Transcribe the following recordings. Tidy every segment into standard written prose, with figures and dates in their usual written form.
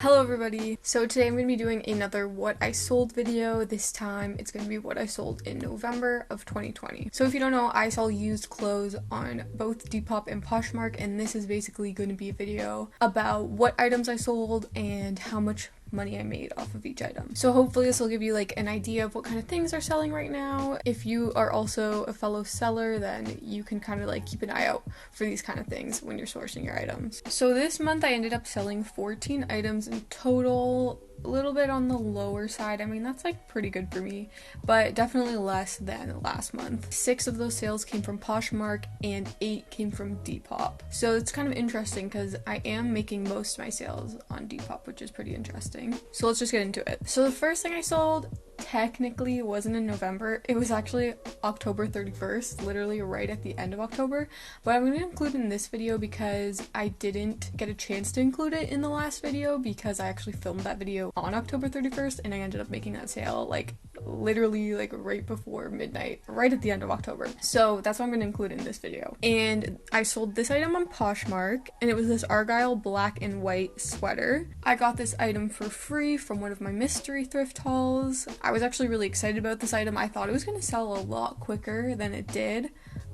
Hello everybody! So today I'm going to be doing another what I sold video. This time it's going to be what I sold in November of 2020. So if you don't know, I sell used clothes on both Depop and Poshmark, and this is basically going to be a video about what items I sold and how much money I made off of each item. So hopefully this will give you like an idea of what kind of things are selling right now. If you are also a fellow seller, then you can kind of like keep an eye out for these kind of things when you're sourcing your items. So this month I ended up selling 14 items in total. A little bit on the lower side. I mean, that's like pretty good for me, but definitely less than last month. 6 of those sales came from Poshmark and 8 came from Depop. So it's kind of interesting because I am making most of my sales on Depop, which is pretty interesting. So let's just get into it. So the first thing I sold technically wasn't in November. It was actually October 31st, literally right at the end of October, but I'm going to include it in this video because I didn't get a chance to include it in the last video because I actually filmed that video on October 31st and I ended up making that sale like literally like right before midnight, right at the end of October. So that's what I'm going to include in this video. And I sold this item on Poshmark, and it was this Argyle black and white sweater. I got this item for free from one of my mystery thrift hauls. I was actually really excited about this item. I thought it was going to sell a lot quicker than it did,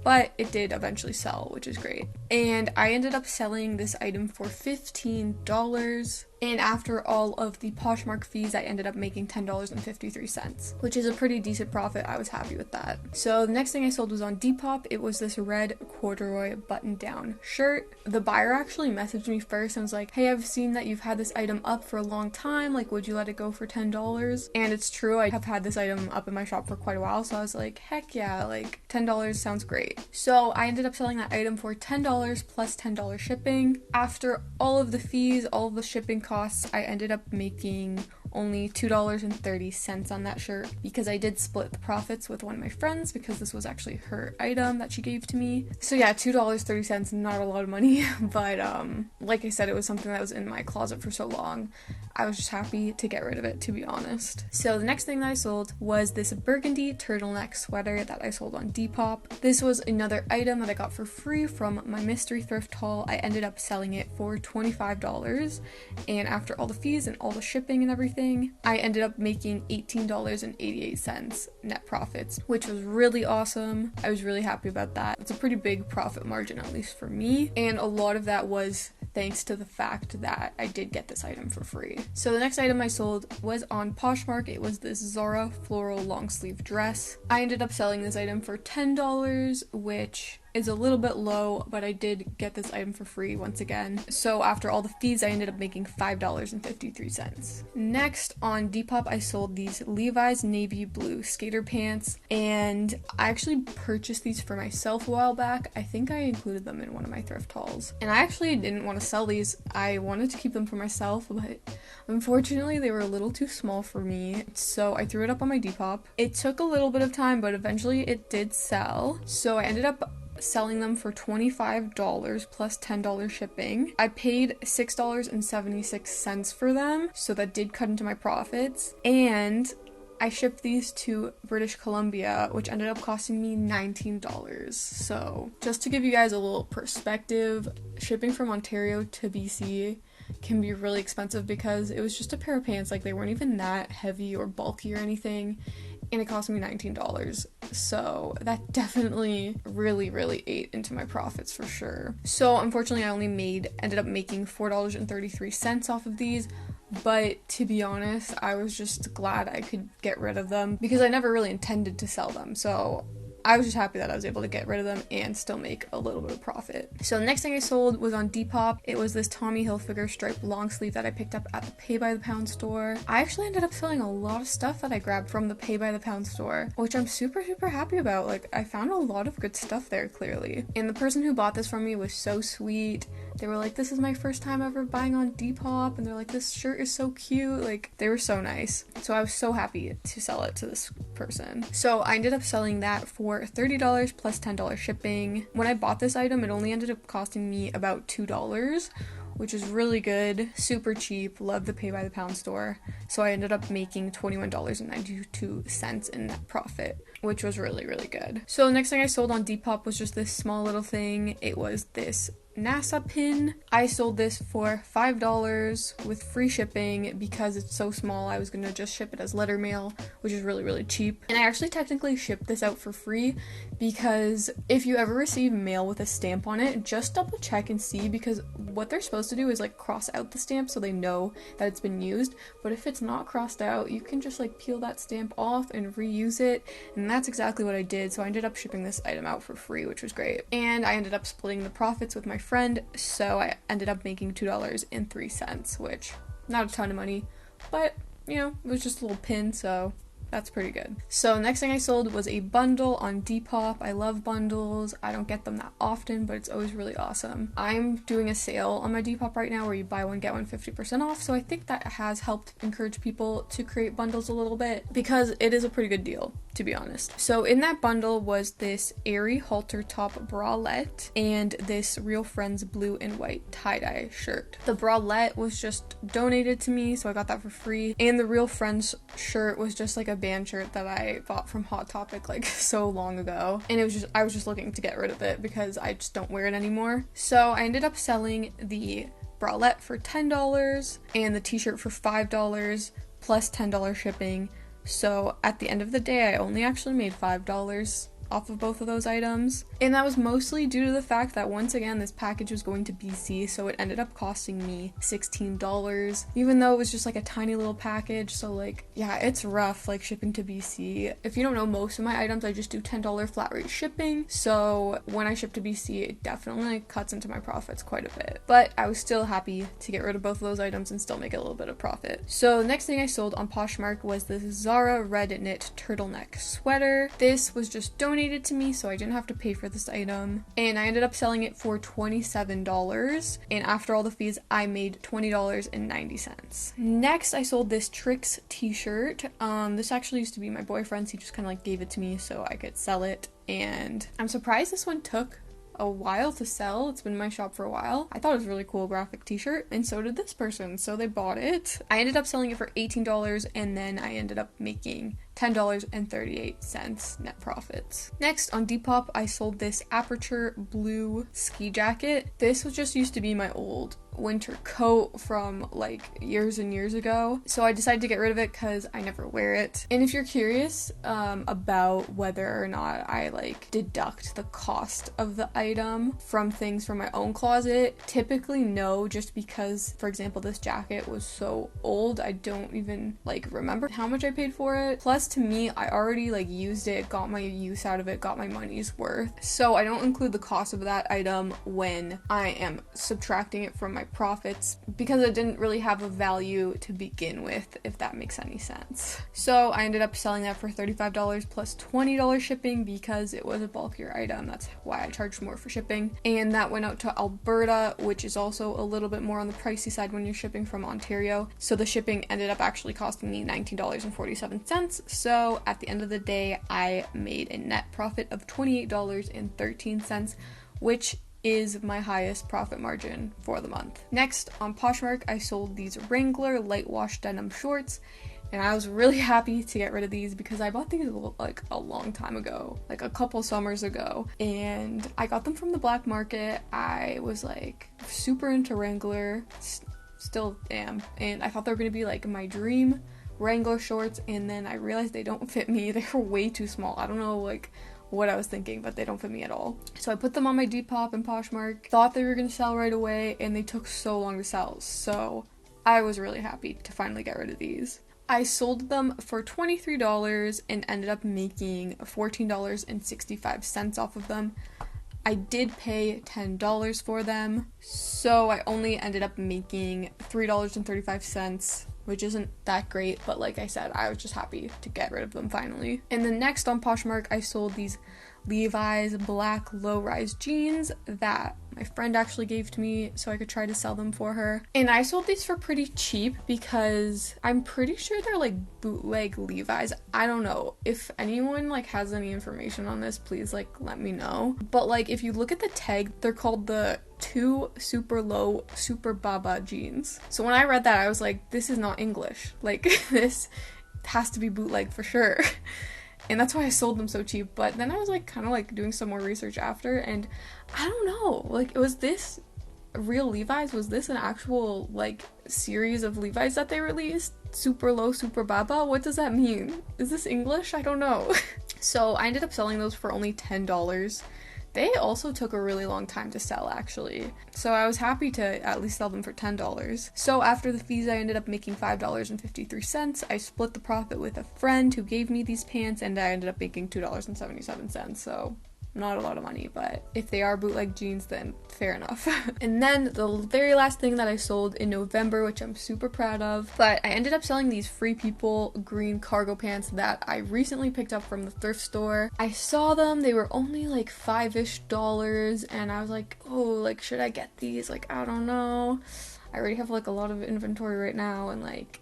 but it did eventually sell, which is great. And I ended up selling this item for $15. And after all of the Poshmark fees, I ended up making $10.53, which is a pretty decent profit. I was happy with that. So the next thing I sold was on Depop. It was this red corduroy button-down shirt. The buyer actually messaged me first and was like, hey, I've seen that you've had this item up for a long time. Like, would you let it go for $10? And it's true, I have had this item up in my shop for quite a while. So I was like, heck yeah, like $10 sounds great. So I ended up selling that item for $10 plus $10 shipping. After all of the fees, all of the shipping costs, I ended up making only $2.30 on that shirt because I did split the profits with one of my friends because this was actually her item that she gave to me. So yeah, $2.30, not a lot of money, but like I said, it was something that was in my closet for so long. I was just happy to get rid of it, to be honest. So the next thing that I sold was this burgundy turtleneck sweater that I sold on Depop. This was another item that I got for free from my mystery thrift haul. I ended up selling it for $25, and after all the fees and all the shipping and everything, I ended up making $18.88 net profits, which was really awesome. I was really happy about that. It's a pretty big profit margin, at least for me, and a lot of that was thanks to the fact that I did get this item for free. So the next item I sold was on Poshmark. It was this Zara floral long sleeve dress. I ended up selling this item for $10, which is a little bit low, but I did get this item for free once again. So after all the fees, I ended up making $5.53. Next, on Depop, I sold these Levi's navy blue skater pants, and I actually purchased these for myself a while back. I think I included them in one of my thrift hauls, and I actually didn't want to sell these. I wanted to keep them for myself, but unfortunately they were a little too small for me, so I threw it up on my Depop. It took a little bit of time, but eventually it did sell, so I ended up selling them for $25 plus $10 shipping. I paid $6.76 for them, so that did cut into my profits, and I shipped these to British Columbia, which ended up costing me $19. So just to give you guys a little perspective, shipping from Ontario to BC can be really expensive because it was just a pair of pants. Like, they weren't even that heavy or bulky or anything, and it cost me $19. So that definitely really ate into my profits for sure. So unfortunately, I only ended up making $4.33 off of these. But to be honest, I was just glad I could get rid of them because I never really intended to sell them. So I was just happy that I was able to get rid of them and still make a little bit of profit. So the next thing I sold was on Depop. It was this Tommy Hilfiger striped long sleeve that I picked up at the Pay by the Pound store. I actually ended up selling a lot of stuff that I grabbed from the Pay by the Pound store, which I'm super happy about. Like, I found a lot of good stuff there, clearly. And the person who bought this from me was so sweet. They were like, this is my first time ever buying on Depop, and they're like, this shirt is so cute. Like, they were so nice. So I was so happy to sell it to this person. So I ended up selling that for $30 plus $10 shipping. When I bought this item, it only ended up costing me about $2, which is really good, super cheap. Love the Pay by the Pound store. So I ended up making $21.92 in net profit, which was really good. So the next thing I sold on Depop was just this small little thing. It was this NASA pin. I sold this for $5 with free shipping because it's so small. I was gonna just ship it as letter mail, which is really, really cheap. And I actually technically shipped this out for free because if you ever receive mail with a stamp on it, just double check and see, because what they're supposed to do is like cross out the stamp so they know that it's been used. But if it's not crossed out, you can just like peel that stamp off and reuse it. And that's exactly what I did. So I ended up shipping this item out for free, which was great. And I ended up splitting the profits with my friend, so I ended up making $2.03, which not a ton of money, but you know, it was just a little pin, so that's pretty good. So next thing I sold was a bundle on Depop. I love bundles. I don't get them that often, but it's always really awesome. I'm doing a sale on my Depop right now where you buy one, get one 50% off. So I think that has helped encourage people to create bundles a little bit because it is a pretty good deal, to be honest. So in that bundle was this airy halter top bralette and this Real Friends blue and white tie-dye shirt. The bralette was just donated to me, so I got that for free. And the Real Friends shirt was just like a band shirt that I bought from Hot Topic like so long ago, and I was just looking to get rid of it because I just don't wear it anymore. So I ended up selling the bralette for $10 and the t-shirt for $5 plus $10 shipping. So at the end of the day, I only actually made $5 off of both of those items, and that was mostly due to the fact that once again this package was going to BC, so it ended up costing me $16, even though it was just like a tiny little package. So like, yeah, it's rough like shipping to BC. If you don't know, most of my items I just do $10 flat rate shipping, so when I ship to BC it definitely cuts into my profits quite a bit, but I was still happy to get rid of both of those items and still make a little bit of profit. So the next thing I sold on Poshmark was this Zara red knit turtleneck sweater. This was just donated to me, so I didn't have to pay for this item, and I ended up selling it for $27, and after all the fees I made $20.90. Next I sold this Tricks t-shirt. This actually used to be my boyfriend's. He just kind of like gave it to me so I could sell it, and I'm surprised this one took a while to sell. It's been in my shop for a while. I thought it was a really cool graphic t-shirt, and so did this person, so they bought it. I ended up selling it for $18, and then I ended up making $10.38 net profits. Next, on Depop, I sold this Aperture blue ski jacket. This was just used to be my old winter coat from like years and years ago, so I decided to get rid of it because I never wear it. And if you're curious about whether or not I like deduct the cost of the item from things from my own closet, typically no, just because, for example, this jacket was so old I don't even like remember how much I paid for it. Plus, to me, I already like used it, got my use out of it, got my money's worth, so I don't include the cost of that item when I am subtracting it from my profits, because it didn't really have a value to begin with, if that makes any sense. So I ended up selling that for $35 plus $20 shipping because it was a bulkier item. That's why I charged more for shipping, and that went out to Alberta, which is also a little bit more on the pricey side when you're shipping from Ontario. So the shipping ended up actually costing me $19.47. So at the end of the day, I made a net profit of $28.13, which is my highest profit margin for the month. Next, on Poshmark, I sold these Wrangler light wash denim shorts, and I was really happy to get rid of these because I bought these like a long time ago, like a couple summers ago, and I got them from the black market. I was like super into Wrangler, still am, and I thought they were gonna be like my dream Wrangler shorts, and then I realized they don't fit me. They were way too small. I don't know like what I was thinking, but they don't fit me at all. So I put them on my Depop and Poshmark, thought they were gonna sell right away, and they took so long to sell. So I was really happy to finally get rid of these. I sold them for $23 and ended up making $14.65 off of them. I did pay $10 for them, so I only ended up making $3.35, which isn't that great, but like I said, I was just happy to get rid of them finally. And then next on Poshmark, I sold these Levi's black low-rise jeans that my friend actually gave to me so I could try to sell them for her. And I sold these for pretty cheap because I'm pretty sure they're like bootleg Levi's. I don't know. If anyone like has any information on this, please like let me know. But like if you look at the tag, they're called the 2 super low super baba jeans. So when I read that, I was like, this is not English. Like this has to be bootleg for sure. and that's why I sold them so cheap. But then I was like kind of like doing some more research after, and I don't know, like, was this real Levi's? Was this an actual like series of Levi's that they released? Super low, super baba? What does that mean? Is this English? I don't know. So I ended up selling those for only $10. They also took a really long time to sell, actually. So I was happy to at least sell them for $10. So after the fees, I ended up making $5.53. I split the profit with a friend who gave me these pants, and I ended up making $2.77. So not a lot of money, but if they are bootleg jeans, then fair enough. And then the very last thing that I sold in November, which I'm super proud of, but I ended up selling these Free People green cargo pants that I recently picked up from the thrift store. I saw them, they were only like $5-ish, and I was like, oh, like, should I get these? Like, I don't know. I already have like a lot of inventory right now, and like,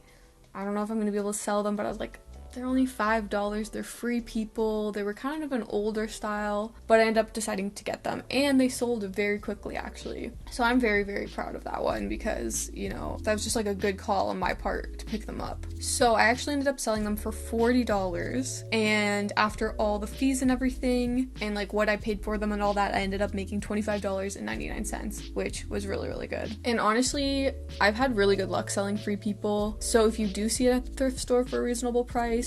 I don't know if I'm gonna be able to sell them, but I was like, they're only $5, they're Free People, they were kind of an older style, but I ended up deciding to get them, and they sold very quickly, actually. So I'm very, very proud of that one, because, you know, that was just like a good call on my part to pick them up. So I actually ended up selling them for $40, and after all the fees and everything, and like what I paid for them and all that, I ended up making $25.99, which was really, really good. And honestly, I've had really good luck selling Free People, so if you do see it at the thrift store for a reasonable price,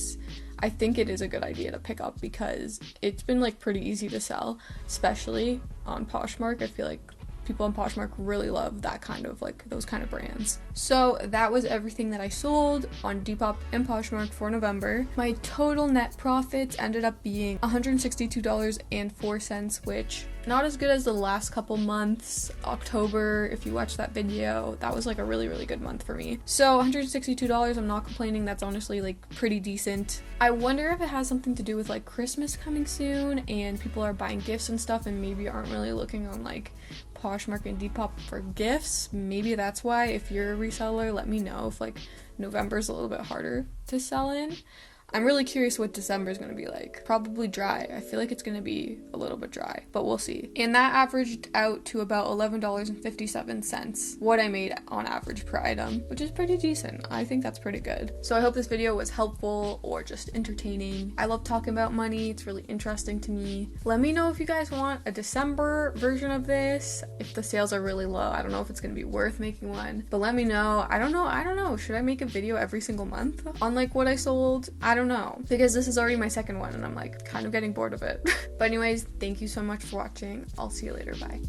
I think it is a good idea to pick up, because it's been like pretty easy to sell, especially on Poshmark. I feel like people on Poshmark really love that kind of like those kind of brands. So that was everything that I sold on Depop and Poshmark for November. My total net profits ended up being $162.04, which not as good as the last couple months. October, if you watched that video, that was like a really, really good month for me. So $162, I'm not complaining. That's honestly like pretty decent. I wonder if it has something to do with like Christmas coming soon and people are buying gifts and stuff and maybe aren't really looking on like Poshmark and Depop for gifts. Maybe that's why. If you're a reseller, let me know if like November's a little bit harder to sell in. I'm really curious what December is going to be like. Probably dry. I feel like it's going to be a little bit dry, but we'll see. And that averaged out to about $11.57, what I made on average per item, which is pretty decent. I think that's pretty good. So I hope this video was helpful or just entertaining. I love talking about money. It's really interesting to me. Let me know if you guys want a December version of this. If the sales are really low, I don't know if it's going to be worth making one, but let me know. I don't know. Should I make a video every single month on like what I sold? I don't know, because this is already my second one and I'm like kind of getting bored of it. But anyways, thank you so much for watching. I'll see you later. Bye.